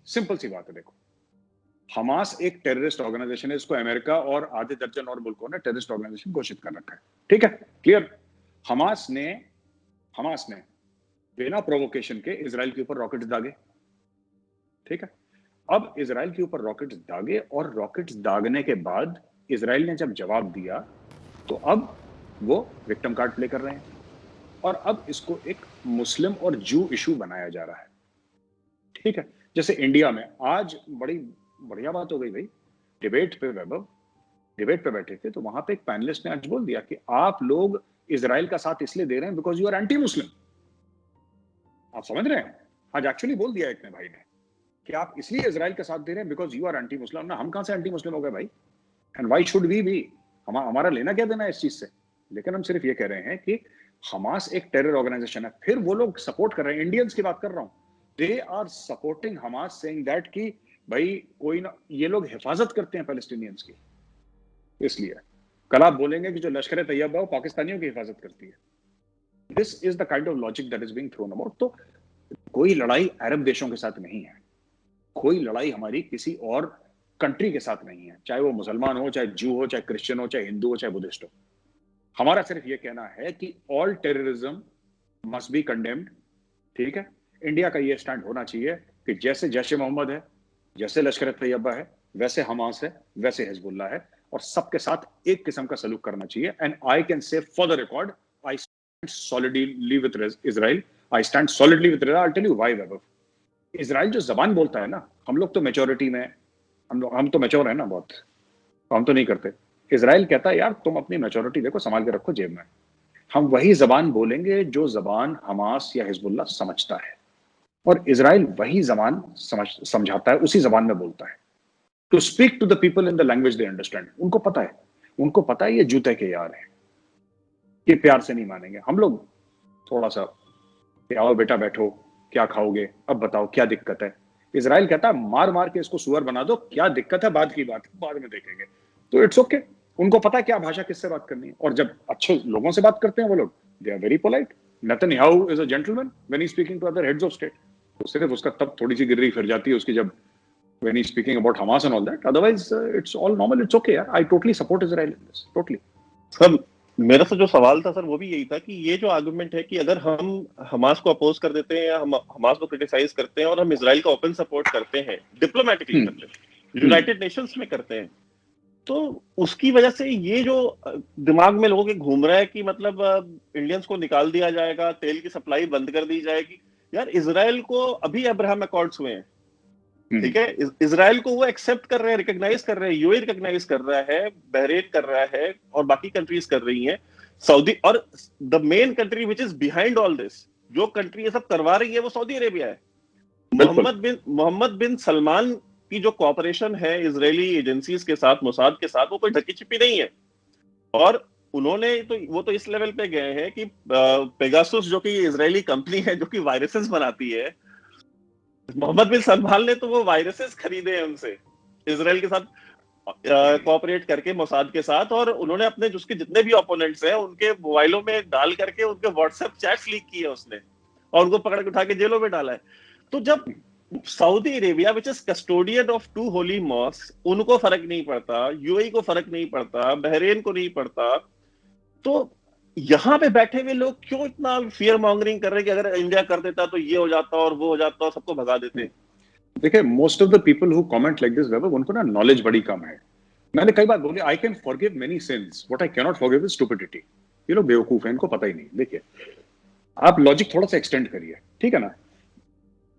Simple सी बात है, देखो, हमास एक टेररिस्ट ऑर्गेनाइजेशन है, इसको अमेरिका और आधे दर्जन और मुल्कों ने टेररिस्ट ऑर्गेनाइजेशन घोषित कर रखा है। ठीक है, क्लियर। हमास ने हमास ने बिना प्रोवोकेशन के इजराइल के ऊपर रॉकेट्स दागे। ठीक है, अब इजराइल के ऊपर रॉकेट्स दागे और रॉकेट्स दागने के बाद इजराइल ने जब जवाब दिया तो अब वो विक्टिम कार्ड प्ले कर रहे हैं और अब इसको एक मुस्लिम और जू इशू बनाया जा रहा है। ठीक है, जैसे इंडिया में आज बड़ी बढ़िया बात हो गई भाई, डिबेट पे वैभव, डिबेट पे बैठे थे तो वहां पे एक पैनलिस्ट ने आज बोल दिया कि आप लोग इजराइल का साथ इसलिए दे रहे हैं because you are anti Muslim. आप समझ रहे हैं, आज एक्चुअली बोल दिया एक ने भाई ने कि आप इसलिए इजराइल का साथ दे रहे हैं because you are anti Muslim. ना, हम कहां से एंटी मुस्लिम हो गए भाई, and why should we be, हमारा लेना क्या देना है इस चीज से। लेकिन हम सिर्फ ये कह रहे हैं कि हमास एक टेरर ऑर्गेनाइजेशन है, फिर वो लोग सपोर्ट कर रहे हैं, इंडियंस की बात कर रहा हूं, they are supporting Hamas saying that कि भाई कोई ना, ये लोग हिफाजत करते हैं पैलेस्टीनियंस की। इसलिए कल आप बोलेंगे कि जो लश्कर तैयबा है वो पाकिस्तानियों की हिफाजत करती है। This is the kind of logic that is being thrown about. तो कोई लड़ाई अरब देशों के साथ नहीं है, कोई लड़ाई हमारी किसी और कंट्री के साथ नहीं है, चाहे वो मुसलमान हो, चाहे जू हो, चाहे क्रिश्चियन हो, चाहे हिंदू हो, चाहे बुद्धिस्ट हो। हमारा सिर्फ ये कहना है कि all terrorism must be condemned. ठीक है, इंडिया का ये स्टैंड होना चाहिए कि जैसे जैश ए मोहम्मद है, जैसे लश्कर तैयबा है, वैसे हमास है, वैसे हिजबुल्लाह है, और सबके साथ एक किस्म का सलूक करना चाहिए। And I can say for the record, I stand solidly with Israel, I stand solidly with Israel. I tell you why Vaibhav, Israel जो जबान बोलता है ना, हम लोग तो मेजोरिटी में, हम तो मेच्योर है ना बहुत, हम तो नहीं करते। इजराइल कहता है यार तुम अपनी मेच्योरिटी देखो, संभाल के रखो जेब में। हम वही जबान बोलेंगे जो जबान हमास या हिजबुल्लाह समझता है, और इजराइल वही जबान समझाता है, उसी जबान में बोलता है। To speak to the people in the language they understand. उनको पता है ये जूते के यार है, ये प्यार से नहीं मानेंगे। हम लोग थोड़ा सा कि आओ बेटा बैठो, क्या खाओगे, अब बताओ क्या दिक्कत है। इजराइल कहता है मार मार के इसको सुअर बना दो, क्या दिक्कत है बाद की बात, बाद में देखेंगे। तो इट्स ओके, उनको पता है क्या भाषा किससे बात करनी है, और जब अच्छे लोगों से बात करते हैं वो लोग, they are very polite. Netanyahu is a gentleman when he speaking to other heads of state. तो सिर्फ उसका तब थोड़ी सी गिर्री फिर जाती है उसकी जब when he's speaking about Hamas and all that. Otherwise, it's all normal. It's okay. I totally support Israel in this. Totally. Sir मेरा तो जो सवाल था सर वो भी यही था कि ये जो आर्गुमेंट है कि अगर हम हमास को अपोज कर देते हैं या हम हमास को क्रिटिसाइज करते हैं और हम इजराइल का ओपन सपोर्ट करते हैं, डिप्लोमेटिकली करते हैं, यूनाइटेड नेशंस में करते हैं, तो उसकी वजह से ये जो दिमाग में लोगों के घूम रहा है कि मतलब इंडियंस को निकाल दिया जाएगा, तेल की सप्लाई बंद कर दी जाएगी। यार इजराइल को अभी अब्राहम अकॉर्ड्स हुए हैं, ठीक है, इजराइल को वो एक्सेप्ट कर रहे हैं, रिकॉग्नाइज कर रहे हैं, यूएई रिकॉग्नाइज कर रहा है, बहरेन कर रहा है और बाकी कंट्रीज कर रही हैं, सऊदी, और the main country which is behind all this, जो कंट्री ये सब करवा रही है वो सऊदी अरेबिया है। मोहम्मद बिन सलमान की जो कॉपरेशन है इजरायली एजेंसीज के साथ, मोसाद के साथ, वो कोई ढकी छिपी नहीं है। और उन्होंने तो वो तो इस लेवल पे गए हैं कि पेगासुस जो कि इजरायली कंपनी है जो कि वायरसेस बनाती है, मोहम्मद बिन सलमान ने तो वो वायरसेस खरीदे हैं उनसे, इसराइल के साथ कोऑपरेट करके, मोसाद के साथ, और उन्होंने अपने जिसके जितने भी ओपोनेंट्स हैं उनके मोबाइलों में डाल करके उनके व्हाट्सएप चैट्स लीक किए उसने और उनको पकड़ के उठा के जेलों में डाला है। तो जब Saudi Arabia which is custodian of 2 holy mosque, उनको फर्क नहीं पड़ता, यूएई को फर्क नहीं पड़ता, बहरेन को नहीं पड़ता, तो यहाँ पे बैठे हुए लोग क्यों इतना फियर मॉन्गरिंग कर रहे हैं कि अगर इंडिया कर देता तो ये हो जाता और वो हो जाता और सबको भगा देते। देखिए, most of the people who comment like this Vaibhav, उनको ना नॉलेज बड़ी कम है। मैंने कई बार बोली, I can forgive many since, what I can not forgive is stupidity. ये लोग बेवकूफ हैं, इनको पता ही नहीं। देखिए, आप लॉजिक थोड़ा सा एक्सटेंड करिए, ठीक है ना।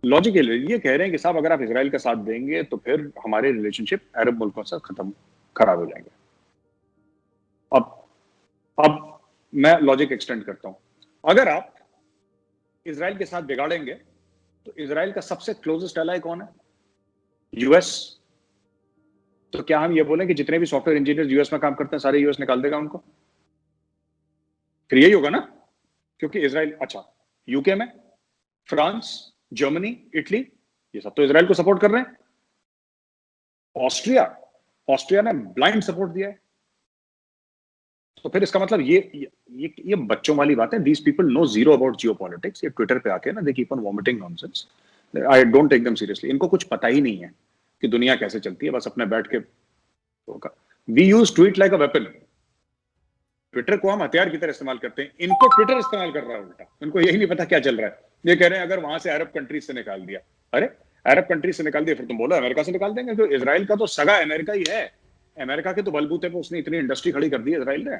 लॉजिक ये कह रहे हैं कि साहब अगर आप इजराइल का साथ देंगे तो फिर हमारे रिलेशनशिप अरब मुल्कों से खराब हो जाएंगे। अब मैं लॉजिक एक्सटेंड करता हूं, अगर आप इजराइल के साथ बिगाड़ेंगे तो इजराइल का सबसे क्लोजेस्ट एलाय कौन है? यूएस। तो क्या हम ये बोलें कि जितने भी सॉफ्टवेयर इंजीनियर यूएस में काम करते हैं सारे यूएस निकाल देगा उनको? फिर यही होगा ना, क्योंकि इजराइल, अच्छा यूके में फ्रांस, जर्मनी, इटली, ये सब तो इजराइल को सपोर्ट कर रहे हैं। ऑस्ट्रिया ने ब्लाइंड सपोर्ट दिया है। तो फिर इसका मतलब ये बच्चों वाली बात है. These people know zero about geo politics. ये ट्विटर पे आके ना they keep on vomiting nonsense. I don't take them seriously. इनको कुछ पता ही नहीं है कि दुनिया कैसे चलती है. बस अपने बैठ के होगा. We use tweet like a weapon. Twitter को हम हथियार की तरह इस्तेमाल करते हैं. इनको ट्विटर इस्तेमाल कर रहा है उल्टा. इनको यही नहीं पता क्या चल रहा है. ये कह रहे हैं अगर वहां से अरब कंट्रीज से निकाल दिया. अरे अरब कंट्रीज से निकाल दिया फिर तुम बोलो अमेरिका से निकाल देंगे. क्यों? इजराइल का तो सगा अमेरिका ही है. अमेरिका के तो बलबूते पे उसने इतनी इंडस्ट्री खड़ी कर दी है इजराइल ने.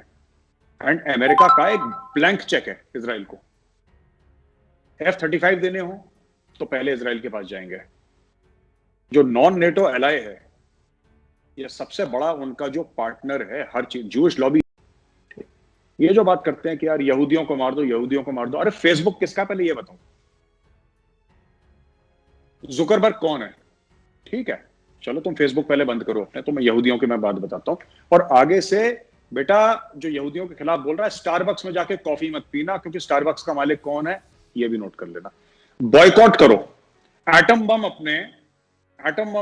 एंड अमेरिका का एक ब्लैंक चेक है इजराइल को. F-35 देने हो तो पहले इजराइल के पास जाएंगे. जो नॉन नेटो एलाय है, ये सबसे बड़ा उनका जो पार्टनर है हर चीज. Jewish lobby. ये जो बात करते हैं कि यार यहूदियों को मार दो, यहूदियों को मार दो. अरे फेसबुक किसका, पहले ये बताओ. जुकरबर्ग कौन है? ठीक है, चलो तुम फेसबुक पहले बंद करो अपने. तो मैं यहूदियों की मैं बात बताता हूं. और आगे से बेटा जो यहूदियों के खिलाफ बोल रहा है, स्टारबक्स में जाके कॉफी मत पीना, क्योंकि स्टारबक्स का मालिक कौन है ये भी नोट कर लेना. बॉयकॉट करो. एटम बम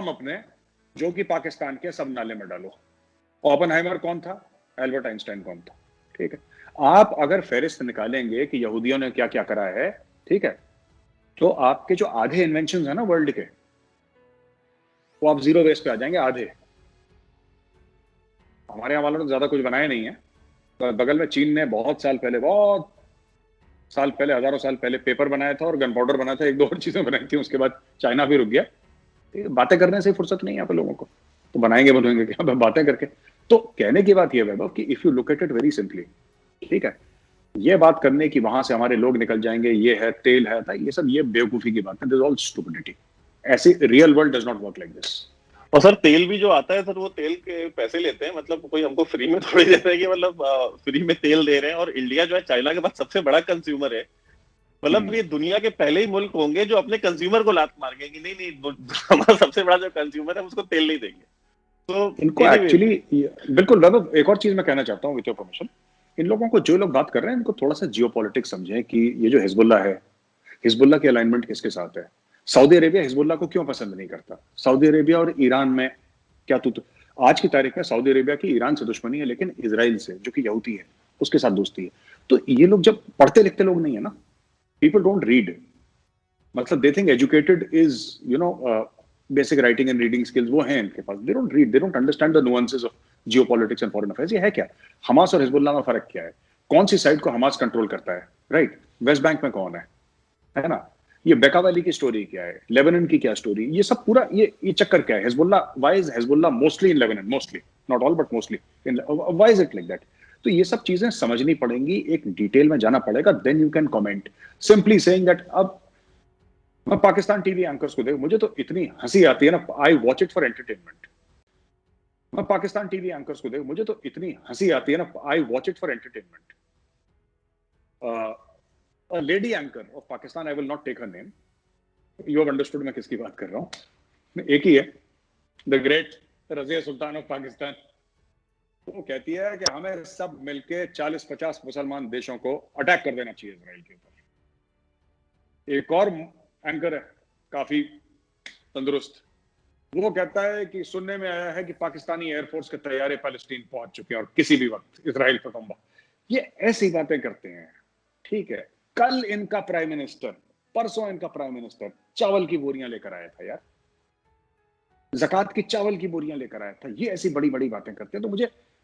अपने जो कि पाकिस्तान के, सब नाले में डालो. ओपनहाइमर कौन था? एल्बर्ट आइंस्टाइन कौन था? ठीक है. आप अगर फेरिस्त निकालेंगे कि यहूदियों ने क्या क्या करा है, ठीक है, तो आपके जो आधे इन्वेंशन है ना वर्ल्ड के, वो आप जीरो वेस्ट पे आ जाएंगे. आधे. हमारे यहाँ वालों ने ज्यादा कुछ बनाया नहीं है. तो बगल में चीन ने बहुत साल पहले, हजारों साल पहले पेपर बनाया था और गन पाउडर बनाया था. एक दो और चीजें बनाई थी. उसके बाद चाइना भी रुक गया. बातें करने से फुर्सत नहीं है यहाँ पे लोगों को. तो बनाएंगे क्या बातें करके. तो कहने की बात यह वैभव कि if you look at it very simply, ठीक है, ये बात करने की वहां से हमारे लोग निकल जाएंगे, ये है तेल है, ये सब ये बेवकूफी की बात है. This all stupidity. ऐसी real world does not work like this. और सर तेल भी जो आता है सर, वो तेल के पैसे लेते हैं. मतलब कोई हमको फ्री में थोड़ी देता है कि मतलब फ्री में तेल दे रहे हैं. और इंडिया जो है चाइना के बाद सबसे बड़ा कंज्यूमर है. मतलब ये दुनिया के पहले ही मुल्क होंगे जो अपने कंज्यूमर को लात मारेंगे कि नहीं हमारा सबसे बड़ा जो कंज्यूमर है उसको तेल नहीं देंगे. तो इनको एक्चुअली बिल्कुल वैभव, एक और चीज मैं कहना चाहता हूँ विद योर परमिशन. इन लोगों को, जो लोग बात कर रहे हैं, इनको थोड़ा सा जियोपॉलिटिक्स समझें कि ये जो हिजबुल्ला है, हिजबुल्ला की अलाइनमेंट किसके साथ है. सऊदी अरेबिया हिजबुल्ला को क्यों पसंद नहीं करता? सऊदी अरेबिया और ईरान में क्या तू आज की तारीख में सऊदी अरेबिया की ईरान से दुश्मनी है, लेकिन इजराइल से जो कि यहूदी है उसके साथ दोस्ती है. तो ये लोग जब पढ़ते लिखते लोग नहीं है ना, पीपल डोंट रीड. मतलब they think educated is basic writing and reading skills वो हैं इनके पास. They don't read, they don't understand the nuances of geopolitics and foreign affairs. ये है क्या? हमास और हिजबुल्लाह में फर्क क्या है? कौन सी साइड को हमास कंट्रोल करता है? राइट. वेस्ट बैंक में कौन है ना? ये बेका वैली की स्टोरी क्या है? लेबनान की क्या स्टोरी? ये सब पूरा ये चक्कर क्या है? Hezbollah, why is Hezbollah mostly in Lebanon? Mostly, not all but mostly. Why is it like that? तो ये सब चीजें समझनी पड़ेंगी, एक डिटेल में जाना पड़ेगा. Then you can comment. Simply saying that, अब मैं पाकिस्तान टीवी एंकर्स को देख, मुझे तो इतनी हंसी आती है ना. I watch it for entertainment. मैं पाकिस्तान टीवी एंकर्स को देख, मुझे तो इतनी हंसी आती है ना. I watch it for entertainment. A lady anchor of Pakistan, I will not take her name. You have understood मैं किसकी बात कर रहा हूँ. एक ही है, the great Razia Sultan of Pakistan. वो कहती है कि हमें सब मिलके 40-50 मुसलमान देशों को अटैक कर देना चाहिए इजराइल के ऊपर. एक और एंकर है काफी तंदुरुस्त, वो कहता है कि सुनने में आया है कि पाकिस्तानी एयरफोर्स के तैयारे पैलेस्टीन पहुंच चुके हैं और किसी भी वक्त इजराइल पर बम. ये ऐसी बातें करते हैं. ठीक है, कल इनका प्राइम मिनिस्टर, परसों इनका प्राइम मिनिस्टर चावल की बोरियां लेकर आया था यार. ज़कात की चावल की बोरियां लेकर आया था. ये ऐसी बड़ी बड़ी बातें करते हैं. तो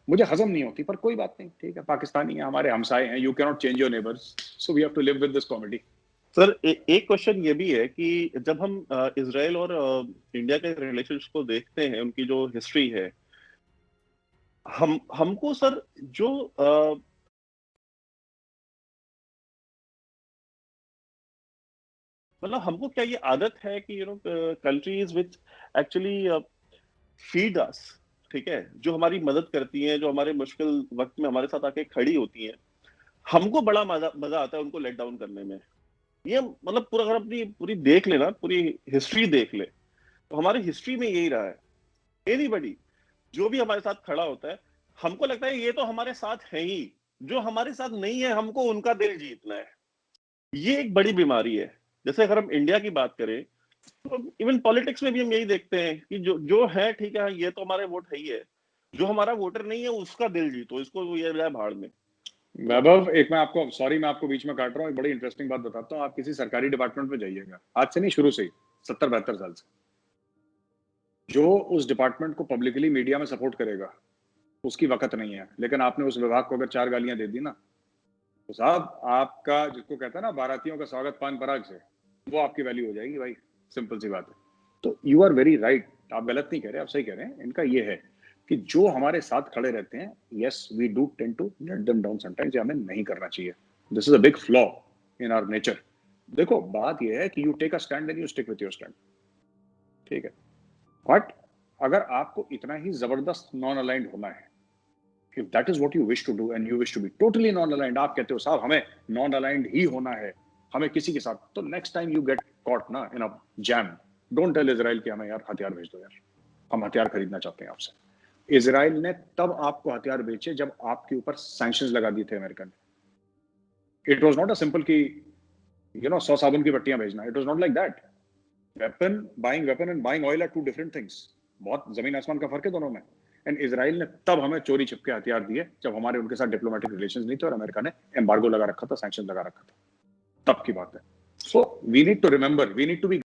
मुझे हजम नहीं होती, पर कोई बात नहीं. ठीक है, पाकिस्तानी है, हमारे हमसाए हैं. You can not change your neighbours, so we have to live with this comedy. Sir एक क्वेश्चन ये भी है कि जब हम इजराइल और इंडिया के रिलेशंस को देखते हैं, उनकी जो हिस्ट्री है, हमको सर जो मतलब हमको क्या ये आदत है कि कंट्रीज विच एक्चुअली फीड अस, ठीक है, जो हमारी मदद करती हैं, जो हमारे मुश्किल वक्त में हमारे साथ आके खड़ी होती हैं, हमको बड़ा मजा आता है उनको लेट डाउन करने में. ये मतलब पूरा अगर अपनी पूरी देख ले ना, पूरी हिस्ट्री देख ले, तो हमारी हिस्ट्री में यही रहा है. एनीबडी जो भी हमारे साथ खड़ा होता है, हमको लगता है ये तो हमारे साथ है ही. जो हमारे साथ नहीं है, हमको उनका दिल जीतना है. ये एक बड़ी बीमारी है. जैसे अगर हम इंडिया की बात करें, तो इवन पॉलिटिक्स में भी हम यही देखते हैं कि जो है, ठीक है, ये तो हमारे वोट है ही है. जो हमारा वोटर नहीं है उसका दिल जीतो, इसको ये जाए भाड़ में। वैभव, एक मैं आपको बीच में काट रहा हूँ, एक बड़ी इंटरेस्टिंग बात बताता हूँ। आप किसी सरकारी डिपार्टमेंट में जाइएगा, आज से नहीं, शुरू से ही 70-72 साल से, जो उस डिपार्टमेंट को पब्लिकली मीडिया में सपोर्ट करेगा उसकी वकत नहीं है। लेकिन आपने उस विभाग को अगर 4 गालियां दे दी ना, तो साहब आपका, जिसको कहता है ना बारातियों का स्वागत पान पराग से, वो आपकी वैल्यू हो जाएगी भाई। सिंपल सी बात है। तो यू आर वेरी राइट, आप गलत नहीं कह रहे, आप सही कह रहे हैं। इनका ये है कि जो हमारे साथ खड़े रहते हैं, yes we do tend to let them down sometimes, हमें नहीं करना चाहिए। This is a big flaw in our nature. देखो बात यह है कि you take a stand and you stick with your stand, ठीक है। बट अगर आपको इतना ही जबरदस्त नॉन अलाइंड होना है, if that is what you wish to do and you wish to be totally non aligned, आप कहते हो साहब हमें नॉन अलाइंड ही होना है, हमें किसी के साथ, तो next time you get caught ना इन अ जैम, डोंट टेल इजराइल कि हमें यार हथियार भेज दो यार, हम हथियार खरीदना चाहते हैं आपसे। इजराइल ने तब आपको हथियार बेचे जब आपके ऊपर सैंक्शंस लगा दिए थे अमेरिका ने। It was not a simple कि 100 साबुन की पट्टियां भेजना, it was not like that. Weapon and buying oil are two different things. बहुत जमीन आसमान का फर्क है दोनों में। एंड इजराइल ने तब हमें चोरी छिपके हथियार दिए जब हमारे उनके साथ डिप्लोमेटिक रिलेशंस नहीं थे और अमेरिका ने एम्बार्गो लगा रखा था, सैंक्शन लगा रखा था, तब की बात है। So we need to remember, we need to B